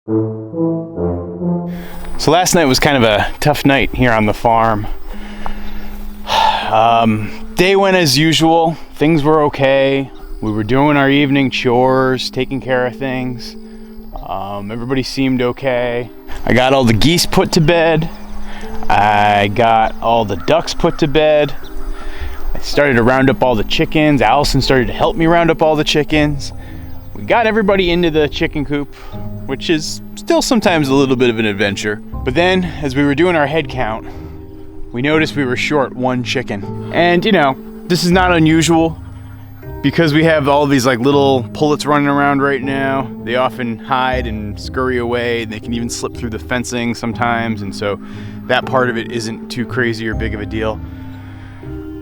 So last night was kind of a tough night here on the farm. Day went as usual. Things were okay. We were doing our evening chores, taking care of things. Everybody seemed okay. I got all the geese put to bed. I got all the ducks put to bed. I started to round up all the chickens. Allison started to help me round up all the chickens. We got everybody into the chicken coop, which is still sometimes a little bit of an adventure. But then, as we were doing our head count, we noticed we were short one chicken. And you know, this is not unusual because we have all these like little pullets running around right now. They often hide and scurry away. They can even slip through the fencing sometimes, and so that part of it isn't too crazy or big of a deal.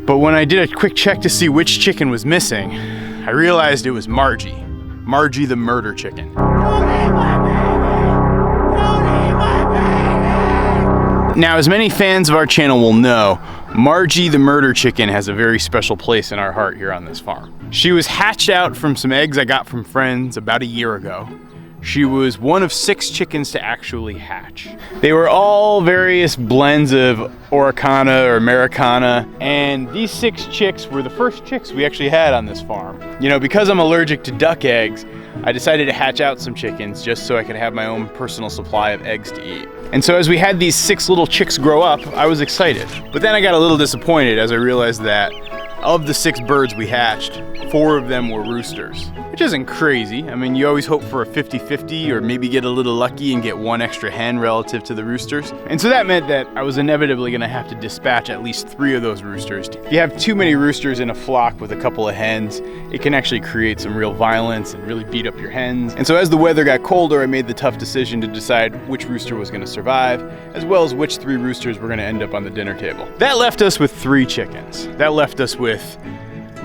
But when I did a quick check to see which chicken was missing, I realized it was Margie the Murder Chicken. Now, as many fans of our channel will know, Margie the Murder Chicken has a very special place in our heart here on this farm. She was hatched out from some eggs I got from friends about a year ago. She was one of 6 chickens to actually hatch. They were all various blends of Oricana or Americana, and these 6 chicks were the first chicks we actually had on this farm. You know, because I'm allergic to duck eggs, I decided to hatch out some chickens just so I could have my own personal supply of eggs to eat. And so as we had these 6 little chicks grow up, I was excited. But then I got a little disappointed as I realized that of the 6 birds we hatched, 4 of them were roosters, which isn't crazy. I mean, you always hope for a 50-50 or maybe get a little lucky and get 1 extra hen relative to the roosters. And so that meant that I was inevitably gonna have to dispatch at least 3 of those roosters. If you have too many roosters in a flock with a couple of hens, it can actually create some real violence and really beat up your hens. And so as the weather got colder, I made the tough decision to decide which rooster was gonna survive, as well as which 3 roosters were gonna end up on the dinner table. That left us with 3 chickens. That left us with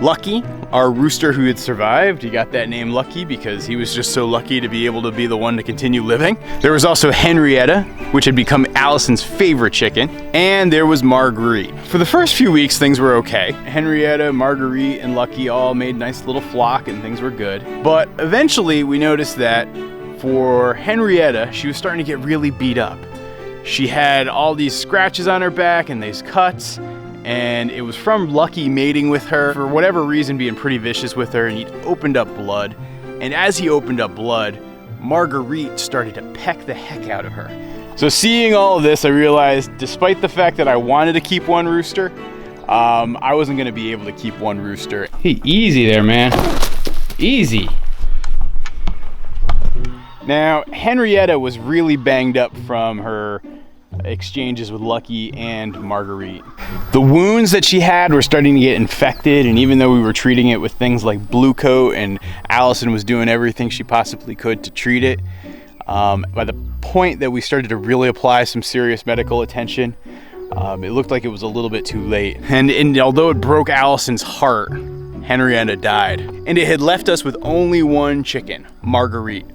Lucky, our rooster who had survived. He got that name Lucky because he was just so lucky to be able to be the one to continue living. There was also Henrietta, which had become Allison's favorite chicken, and there was Marguerite. For the first few weeks, things were okay. Henrietta, Marguerite, and Lucky all made a nice little flock and things were good. But eventually we noticed that for Henrietta, she was starting to get really beat up. She had all these scratches on her back and these cuts, and it was from Lucky mating with her, for whatever reason being pretty vicious with her, and he'd opened up blood. And as he opened up blood, Marguerite started to peck the heck out of her. So seeing all of this, I realized despite the fact that I wanted to keep 1 rooster, I wasn't gonna be able to keep 1 rooster. Hey, easy there, man. Easy. Now, Henrietta was really banged up from her exchanges with Lucky and Marguerite. The wounds that she had were starting to get infected, and even though we were treating it with things like Blue Coat and Allison was doing everything she possibly could to treat it, by the point that we started to really apply some serious medical attention, it looked like it was a little bit too late. And although it broke Allison's heart, Henrietta died. And it had left us with only 1 chicken, Marguerite,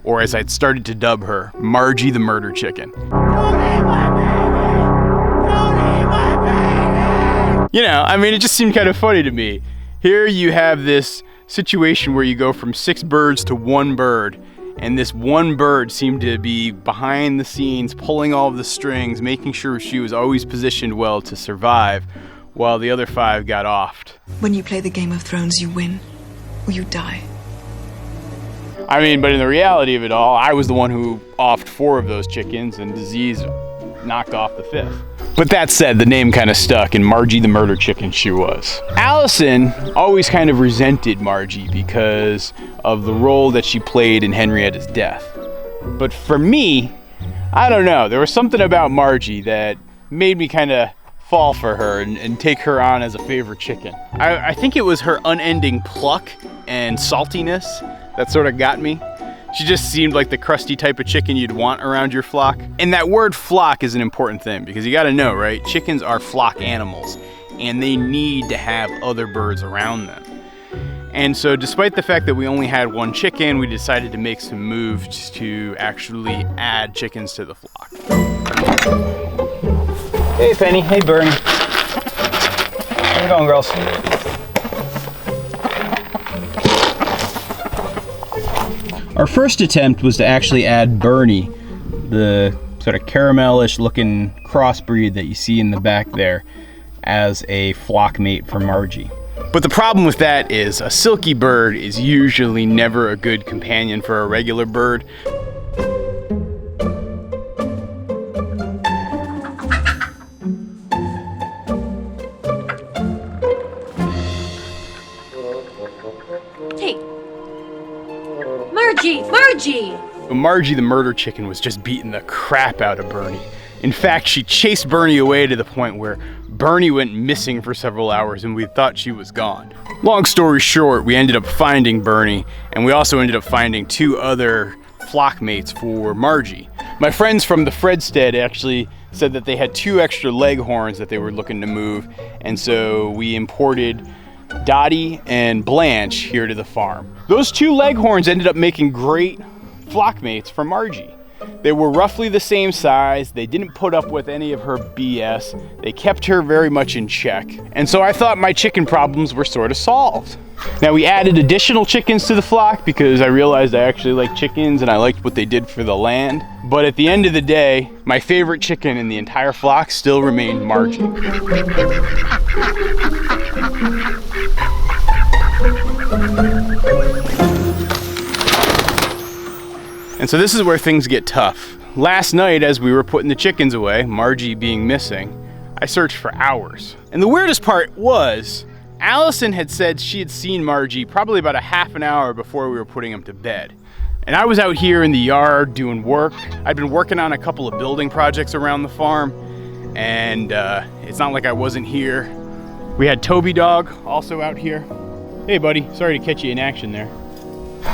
or as I'd started to dub her, Margie the Murder Chicken. You know, I mean, it just seemed kind of funny to me. Here you have this situation where you go from 6 birds to 1 bird, and this 1 bird seemed to be behind the scenes, pulling all of the strings, making sure she was always positioned well to survive, while the other 5 got offed. When you play the Game of Thrones, you win, or you die. I mean, but in the reality of it all, I was the one who offed 4 of those chickens, and disease knocked off the 5th. But that said, the name kind of stuck, and Margie the Murder Chicken she was. Allison always kind of resented Margie because of the role that she played in Henrietta's death. But for me, I don't know, there was something about Margie that made me kind of fall for her and take her on as a favorite chicken. I think it was her unending pluck and saltiness that sort of got me. She just seemed like the crusty type of chicken you'd want around your flock. And that word flock is an important thing because you gotta know, right? Chickens are flock animals and they need to have other birds around them. And so despite the fact that we only had 1 chicken, we decided to make some moves to actually add chickens to the flock. Hey Penny, hey Bernie. How you going, girls? Our first attempt was to actually add Bernie, the sort of caramelish looking crossbreed that you see in the back there, as a flock mate for Margie. But the problem with that is a silky bird is usually never a good companion for a regular bird. Hey, Margie! But Margie the Murder Chicken was just beating the crap out of Bernie. In fact, she chased Bernie away to the point where Bernie went missing for several hours and we thought she was gone. Long story short, we ended up finding Bernie, and we also ended up finding 2 other flock mates for Margie. My friends from the Fredstead actually said that they had 2 extra leghorns that they were looking to move, and so we imported Dottie and Blanche here to the farm. Those 2 leghorns ended up making great flock mates for Margie. They were roughly the same size. They didn't put up with any of her BS. They kept her very much in check. And so I thought my chicken problems were sort of solved. Now we added additional chickens to the flock because I realized I actually like chickens and I liked what they did for the land. But at the end of the day, my favorite chicken in the entire flock still remained Margie. And so this is where things get tough. Last night, as we were putting the chickens away, Margie being missing, I searched for hours. And the weirdest part was, Allison had said she had seen Margie probably about a half an hour before we were putting them to bed. And I was out here in the yard doing work. I'd been working on a couple of building projects around the farm, and it's not like I wasn't here. We had Toby Dog also out here. Hey buddy, sorry to catch you in action there.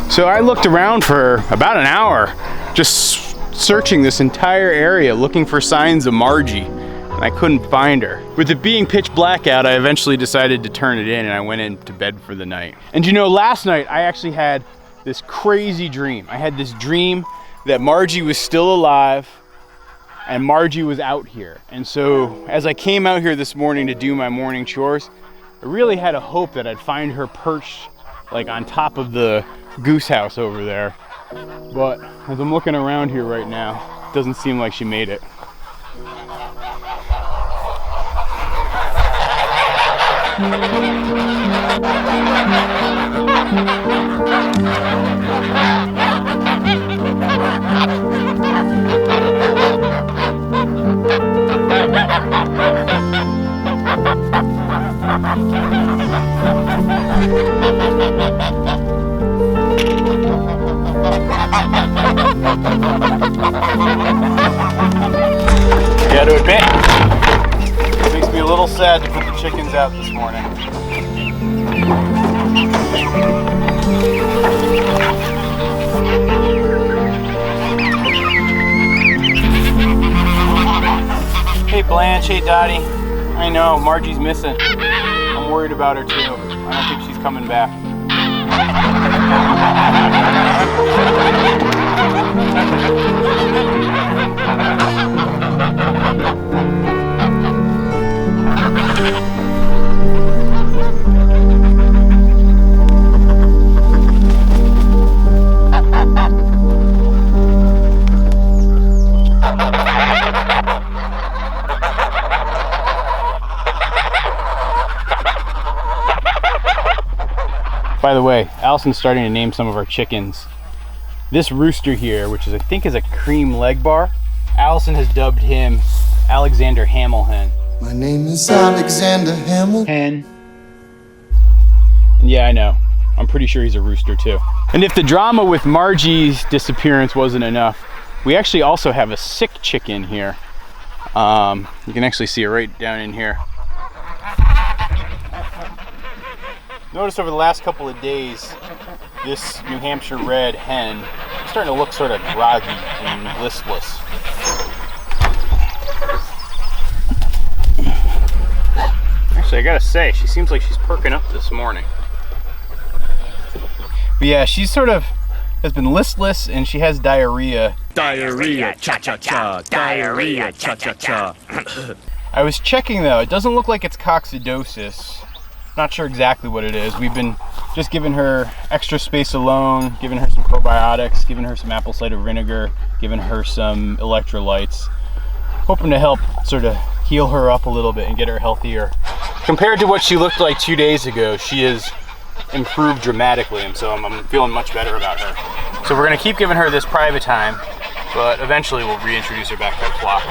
So I looked around for about an hour, just searching this entire area, looking for signs of Margie, and I couldn't find her. With it being pitch black out, I eventually decided to turn it in and I went into bed for the night. And you know, last night I actually had this crazy dream. I had this dream that Margie was still alive and Margie was out here. And so as I came out here this morning to do my morning chores, I really had a hope that I'd find her perched like on top of the goose house over there. But as I'm looking around here right now, it doesn't seem like she made it. Yeah, to admit, it makes me a little sad to put the chickens out this morning. Hey Blanche, hey Dottie. I know, Margie's missing. I'm worried about her too. I don't think she's coming back. By the way, Allison's starting to name some of our chickens. This rooster here, which is I think is a cream leg bar, Allison has dubbed him Alexander Hamilhen. My name is Alexander Hamilhen. Yeah, I know. I'm pretty sure he's a rooster too. And if the drama with Margie's disappearance wasn't enough, we actually also have a sick chicken here. You can actually see it right down in here. Notice over the last couple of days, this New Hampshire red hen is starting to look sort of groggy and listless. Actually, I gotta say, she seems like she's perking up this morning. But yeah, she sort of has been listless and she has diarrhea. Diarrhea, cha-cha-cha, diarrhea, cha-cha-cha. I was checking though, it doesn't look like it's coccidosis. Not sure exactly what it is. We've been just giving her extra space alone, giving her some probiotics, giving her some apple cider vinegar, giving her some electrolytes, hoping to help sort of heal her up a little bit and get her healthier. Compared to what she looked like 2 days ago, she has improved dramatically, and so I'm feeling much better about her. So we're gonna keep giving her this private time, but eventually we'll reintroduce her back to the flock.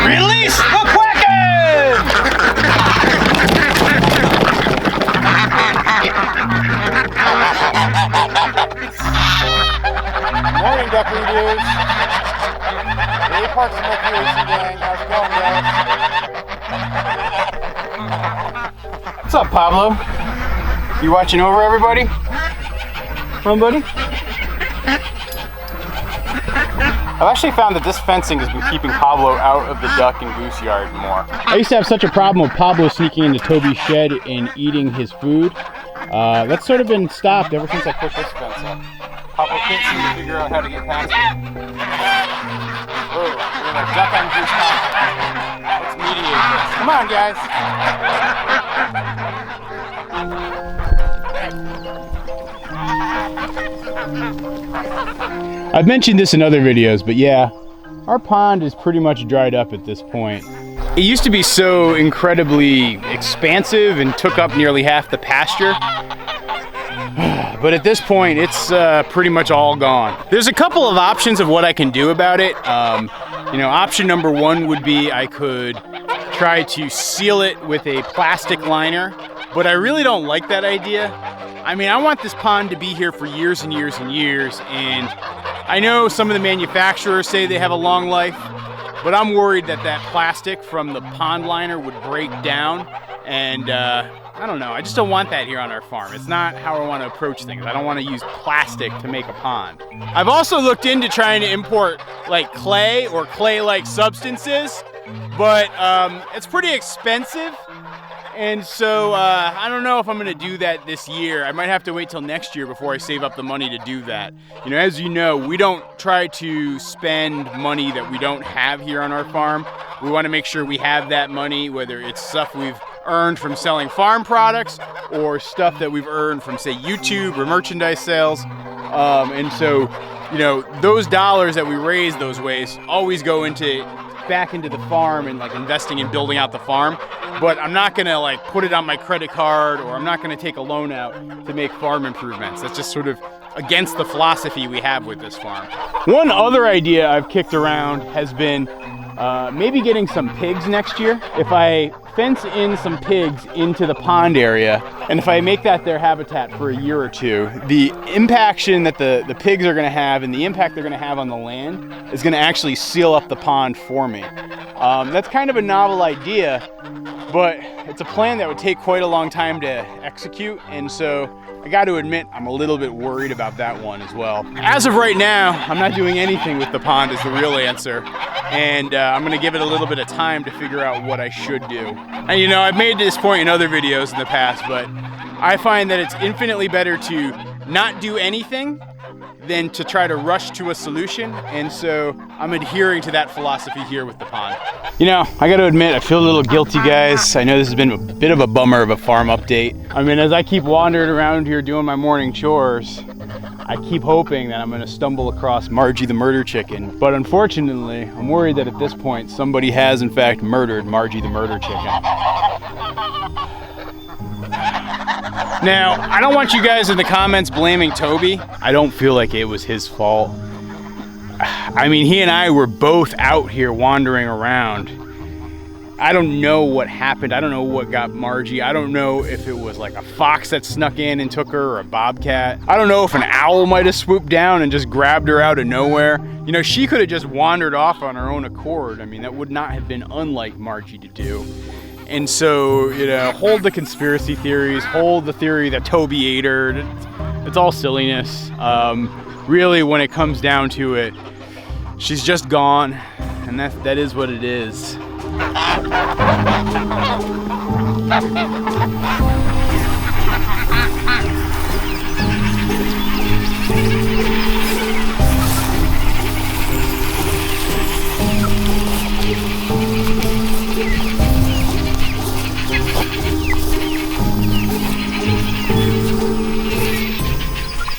Release the Kraken! Morning, duck reviews. Hey, Parks and Recreation gang, how's it going, guys? What's up, Pablo? You watching over everybody? Huh, buddy? I've actually found that this fencing has been keeping Pablo out of the duck and goose yard more. I used to have such a problem with Pablo sneaking into Toby's shed and eating his food. That's sort of been stopped ever since I put this fence up. Pablo can't seem to figure out how to get past it. Oh, we're like duck and goose conflict. Let's mediate this. Come on, guys. I've mentioned this in other videos, but yeah, our pond is pretty much dried up at this point. It used to be so incredibly expansive and took up nearly half the pasture. But at this point, it's pretty much all gone. There's a couple of options of what I can do about it. You know, option number one would be I could try to seal it with a plastic liner, but I really don't like that idea. I mean, I want this pond to be here for years and years and years, and I know some of the manufacturers say they have a long life, but I'm worried that that plastic from the pond liner would break down, and I don't know, I just don't want that here on our farm. It's not how I want to approach things. I don't want to use plastic to make a pond. I've also looked into trying to import like clay or clay-like substances, but it's pretty expensive. And so I don't know if I'm gonna do that this year. I might have to wait till next year before I save up the money to do that. You know, as you know, we don't try to spend money that we don't have here on our farm. We wanna make sure we have that money, whether it's stuff we've earned from selling farm products or stuff that we've earned from, say, YouTube or merchandise sales. And so, you know, those dollars that we raise those ways always go back into the farm and like investing in building out the farm. But I'm not gonna like put it on my credit card, or I'm not gonna take a loan out to make farm improvements. That's just sort of against the philosophy we have with this farm. One other idea I've kicked around has been maybe getting some pigs next year. If I fence in some pigs into the pond area, and if I make that their habitat for a year or two, the impaction that the pigs are gonna have and the impact they're gonna have on the land is gonna actually seal up the pond for me. That's kind of a novel idea, but it's a plan that would take quite a long time to execute, and so I got to admit I'm a little bit worried about that one as well. As of right now, I'm not doing anything with the pond is the real answer, and I'm gonna give it a little bit of time to figure out what I should do. And you know, I've made this point in other videos in the past, but I find that it's infinitely better to not do anything than to try to rush to a solution, and so I'm adhering to that philosophy here with the pond. You know, I gotta admit, I feel a little guilty, guys. I know this has been a bit of a bummer of a farm update. I mean, as I keep wandering around here doing my morning chores, I keep hoping that I'm gonna stumble across Margie the Murder Chicken, but unfortunately, I'm worried that at this point, somebody has in fact murdered Margie the Murder Chicken. Now, I don't want you guys in the comments blaming Toby. I don't feel like it was his fault. I mean, he and I were both out here wandering around. I don't know what happened. I don't know what got Margie. I don't know if it was like a fox that snuck in and took her, or a bobcat. I don't know if an owl might have swooped down and just grabbed her out of nowhere. You know, she could have just wandered off on her own accord. I mean, that would not have been unlike Margie to do. And so, you know, hold the conspiracy theories, hold the theory that Toby ate her. It's all silliness. Really, when it comes down to it, she's just gone, and that is what it is.